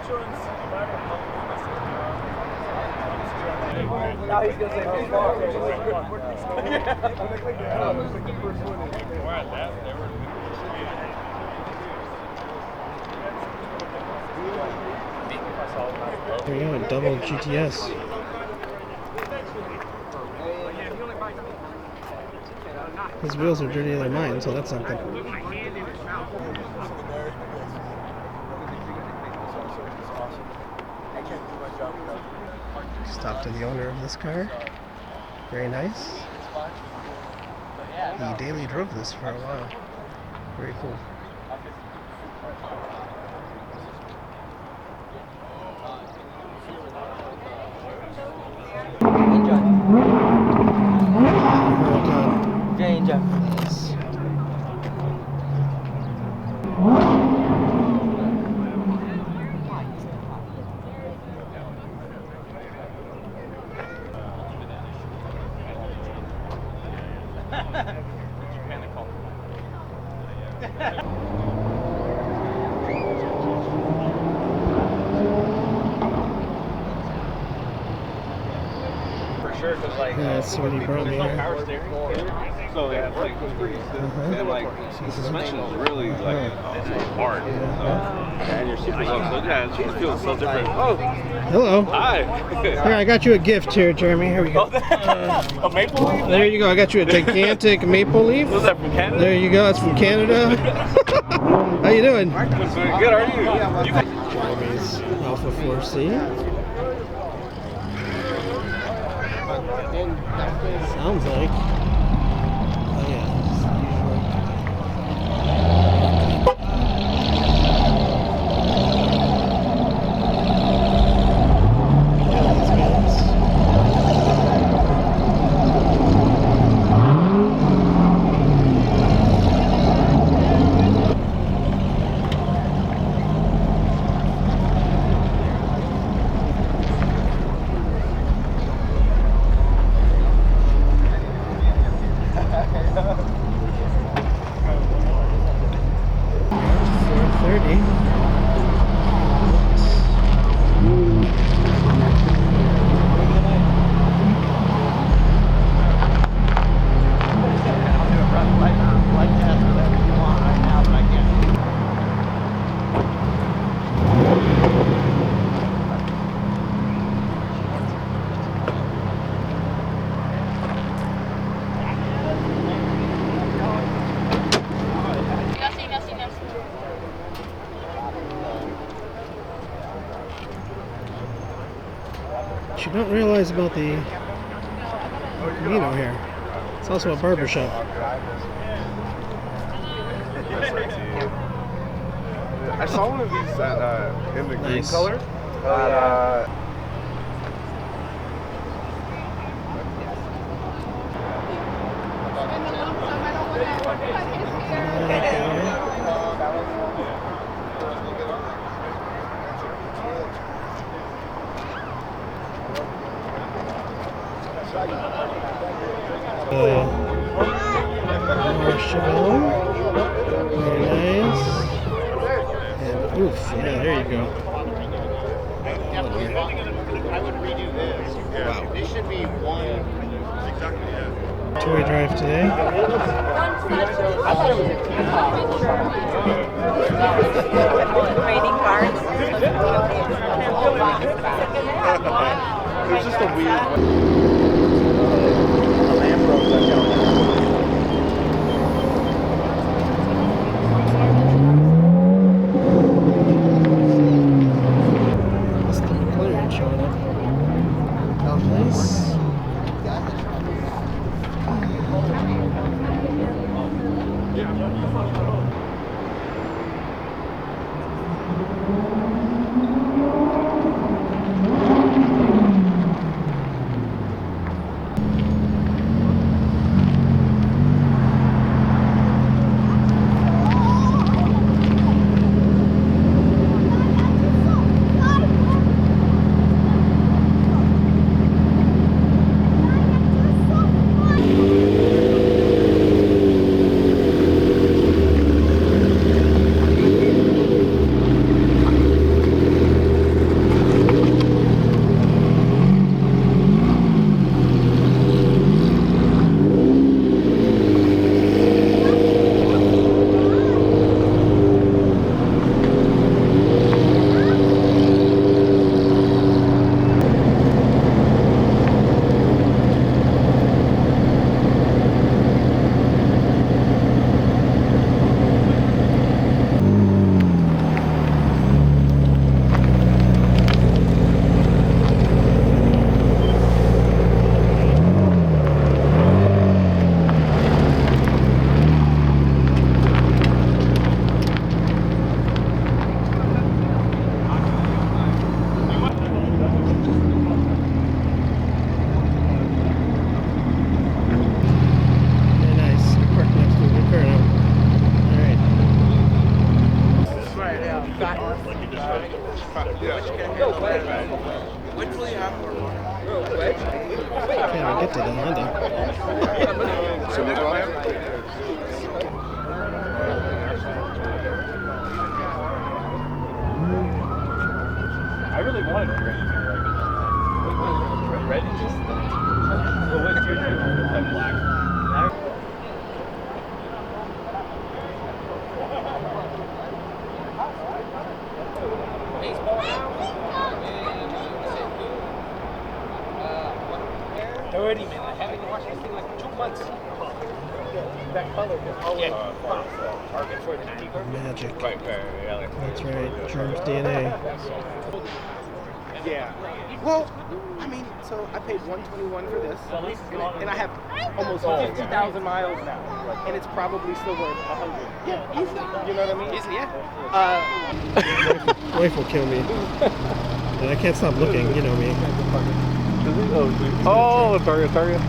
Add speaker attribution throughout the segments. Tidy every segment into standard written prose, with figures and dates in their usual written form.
Speaker 1: Now he's gonna say
Speaker 2: There we go, a double GTS. His wheels are dirtier than mine, so that's something. Stop to the owner of this car. Very nice. He daily drove this for a while. Very cool. Yeah, that's what he brought me here.
Speaker 3: So yeah, it's like pretty and like the suspension is really like hard. And your seat feels so different. Oh,
Speaker 2: hello.
Speaker 3: Hi.
Speaker 2: Here, I got you a gift here, Jeremy. Here we go.
Speaker 3: A maple leaf?
Speaker 2: There you go. I got you a gigantic maple leaf.
Speaker 3: Was that from Canada?
Speaker 2: There you go. That's from Canada. How you doing?
Speaker 3: Good. How are you?
Speaker 2: Jeremy's Alpha 4C. Sounds like. Oh yeah. What you don't realize about the Camino here, it's also a barber shop.
Speaker 3: I saw one of these in the green
Speaker 2: Nice.
Speaker 3: color.
Speaker 2: Murcielago. Very nice. And oof, yeah, there you go.
Speaker 4: I would redo this.
Speaker 2: Wow.
Speaker 4: This should be one.
Speaker 2: Two-way drive today.
Speaker 5: Trading cards.
Speaker 3: It was just a weird.
Speaker 2: That's the McLaren showing up. Nice. to the Honda.
Speaker 1: I really wanted to bring red is just the way to black. Already, man. I haven't watched this thing like 2 months. That color was always target for the 90 group.
Speaker 2: Magic.
Speaker 3: Right, yeah.
Speaker 2: That's right. Germ's DNA.
Speaker 5: Yeah. Well, I mean, so I paid $121 for this, and I have almost 50,000 miles now, and it's probably still worth $100. Yeah, easy. You know what I mean? Easy, yeah.
Speaker 2: Wife will kill me. And I can't stop looking, you know me.
Speaker 3: Oh, target.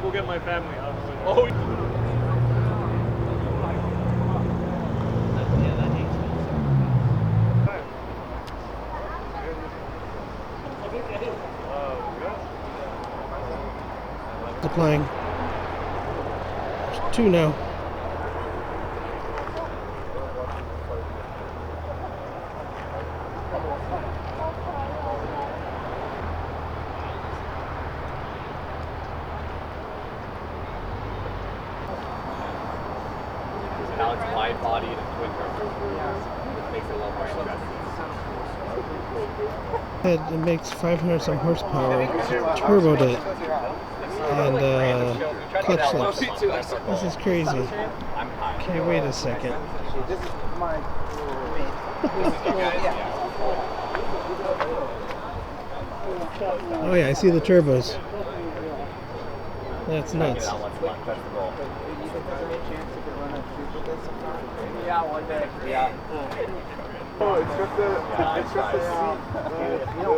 Speaker 1: Go get my family out of the way. Oh.
Speaker 2: Applying. There's 2 now.
Speaker 1: Now it's wide body and twin turbo. It makes it a little more stressful.
Speaker 2: It makes 500 some horsepower, turboed it, and clutch slips. This is crazy. Okay, wait a second. Oh yeah, I see the turbos. That's nuts.
Speaker 1: Yeah, one day. Yeah.
Speaker 5: Oh, it's just the seat.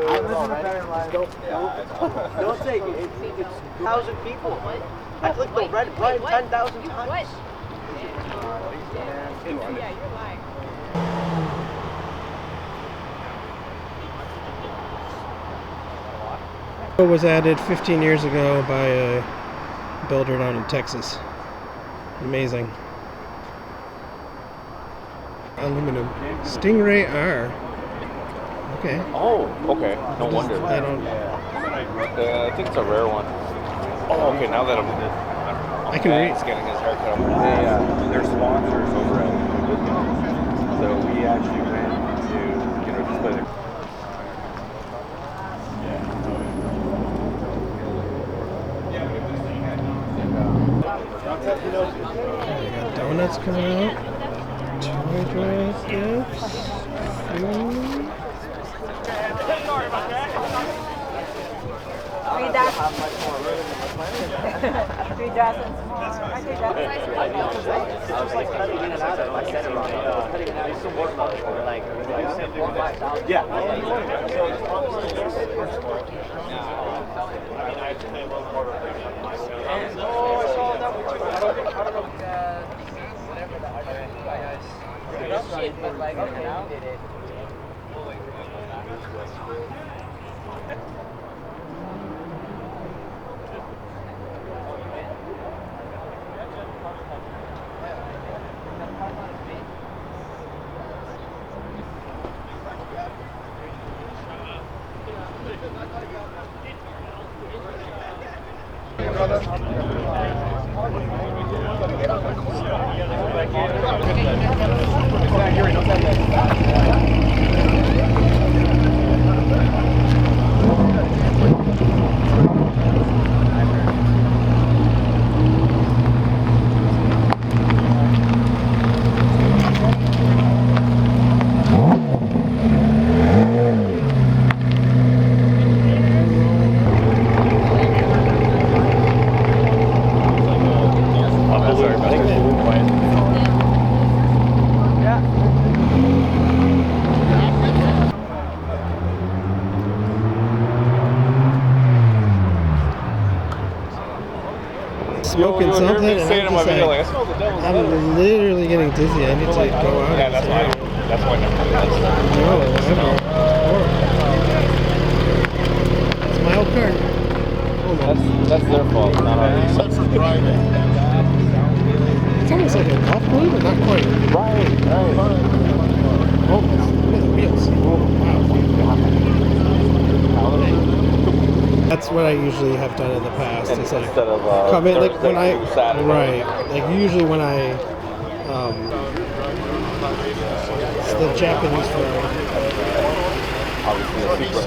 Speaker 5: I listen to better live.
Speaker 6: Don't take it. It's 1,000 people. I clicked the red button 10,000 times.
Speaker 7: Yeah, you're lying.
Speaker 2: It was added 15 years ago by a builder down in Texas. Amazing. Aluminum. Stingray R. Okay.
Speaker 3: Oh, okay. No wonder.
Speaker 2: I don't.
Speaker 3: I think it's a rare one. Oh, okay. Now that
Speaker 2: I can read.
Speaker 3: He's getting his haircut. They're sponsors over at. So we actually went to just the.
Speaker 2: We got donuts coming out. Toy drive gifts. Food.
Speaker 7: 3 dozen. 3 dozen more. I think that's
Speaker 6: I was like cutting in and out of it. I said it wrong. Cutting in and out. It's still more about it. Like 5,000.
Speaker 5: Yeah.
Speaker 6: Oh, I saw that one too. I don't know. Whatever the other shit, but like, okay, did it.
Speaker 3: Sorry about that.
Speaker 2: smoking something, and I'm
Speaker 3: saying in my
Speaker 2: just
Speaker 3: video,
Speaker 2: like,
Speaker 3: like, I smell the devil's
Speaker 2: I'm
Speaker 3: lettuce.
Speaker 2: literally getting dizzy. I need to go out.
Speaker 3: Yeah, that's why. That's why I never do that.
Speaker 2: No, whatever. It's my old car.
Speaker 3: That's their fault, not ours.
Speaker 4: Except for driving.
Speaker 2: It's almost like a golf club, but not quite.
Speaker 3: Right.
Speaker 2: Oh, look at the wheels. Oh, wow. That's what I usually have done in the past. It's like
Speaker 3: Instead of
Speaker 2: come in, like
Speaker 3: Thursday
Speaker 2: when I
Speaker 3: through Saturday.
Speaker 2: right, like usually when I it's the Japanese Ferrari.
Speaker 3: Obviously, the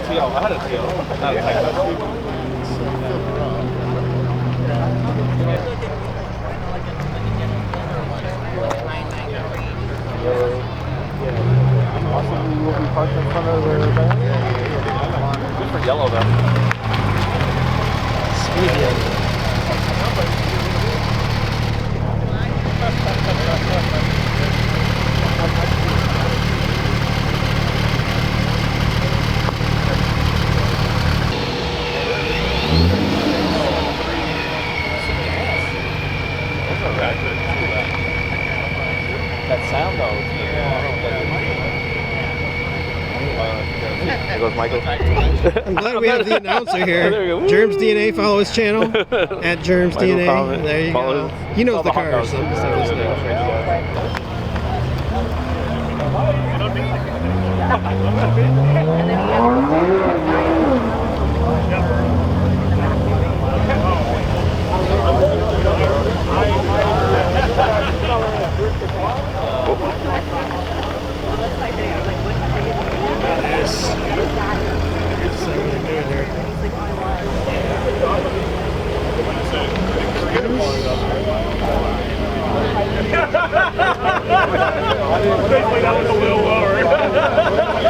Speaker 3: TL, I had a TL. Not a possibly will be parked in front of the bank. Good for yellow though.
Speaker 2: Medium.
Speaker 3: That sound though. There goes Michael.
Speaker 2: I'm glad we have the announcer here.
Speaker 3: There you go.
Speaker 2: Germs DNA, follow his channel at Germs
Speaker 3: Michael
Speaker 2: DNA.
Speaker 3: comment.
Speaker 2: There you
Speaker 3: Follow
Speaker 2: go.
Speaker 3: his-
Speaker 2: He knows
Speaker 3: all
Speaker 2: the
Speaker 3: hot
Speaker 2: cars.
Speaker 3: dogs.
Speaker 2: So just listening.
Speaker 1: That was a little lower.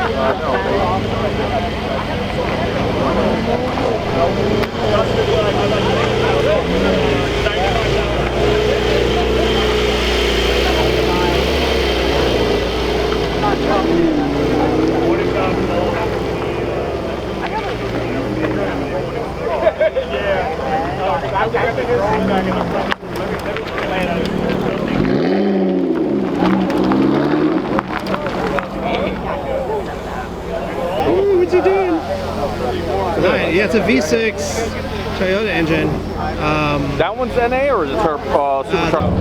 Speaker 2: Ooh, what's he doing? Yeah, it's a V6 Toyota engine.
Speaker 3: That one's NA or is it Super Truck?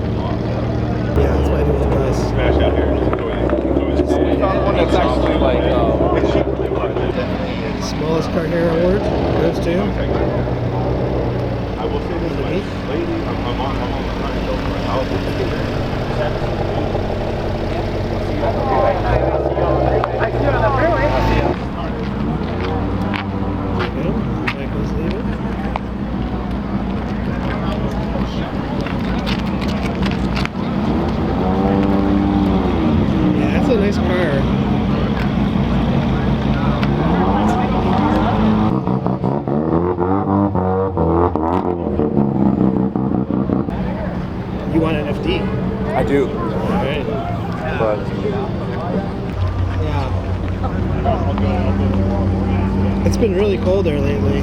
Speaker 2: Yeah, that's what I do with the guys.
Speaker 3: Smash out here. We found one that's actually like
Speaker 2: Smallest car here on Word goes to
Speaker 3: I will say this
Speaker 2: me.
Speaker 3: I'm on
Speaker 2: Michael's leaving. Yeah, that's a nice car. You want an FD?
Speaker 3: I do.
Speaker 2: Alright.
Speaker 3: But
Speaker 2: Yeah. It's been really cold there lately.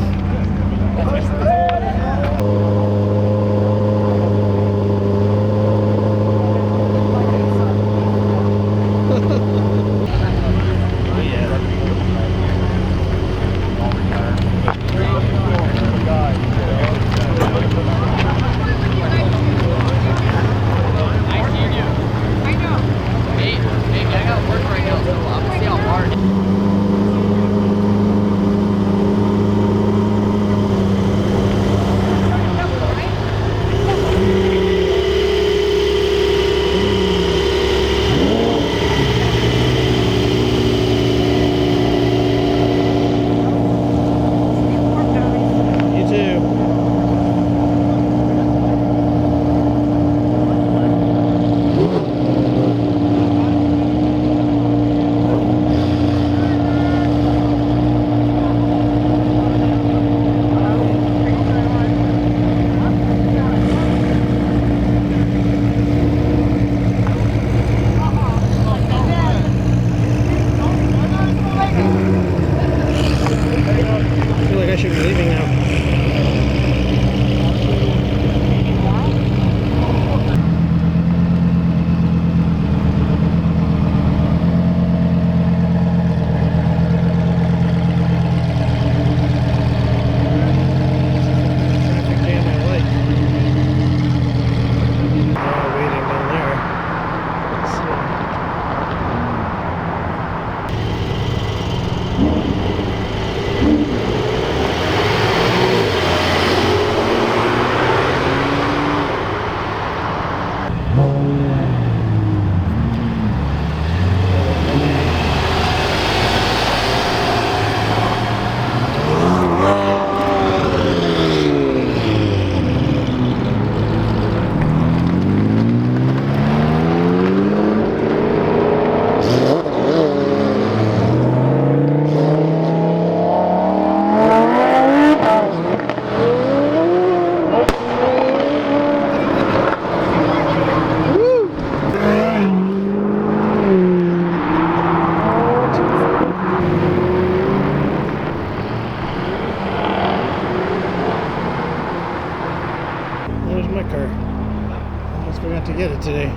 Speaker 2: Just forgot to get it today.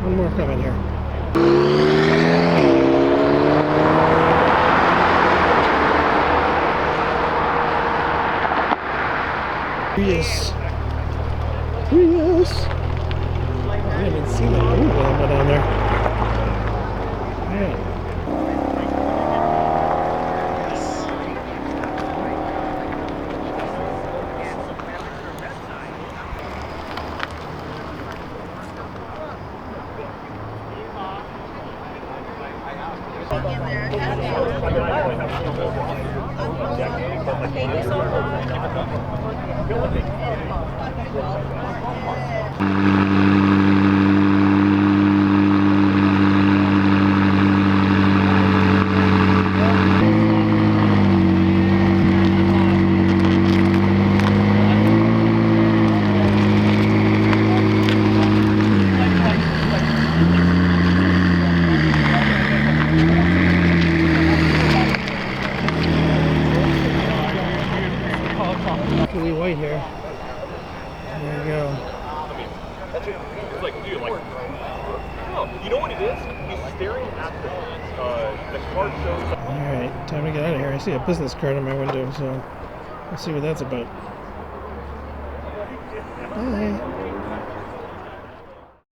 Speaker 2: One more coming here. Yes. Yes. I didn't even see the blue one down there. Alright.
Speaker 7: Thank you so
Speaker 2: Pretty white here. There we go.
Speaker 3: It's like, dude, like, no, you know what it is? He's staring at the car shows.
Speaker 2: Alright, time to get out of here. I see a business card on my window, so let's see what that's about. Bye.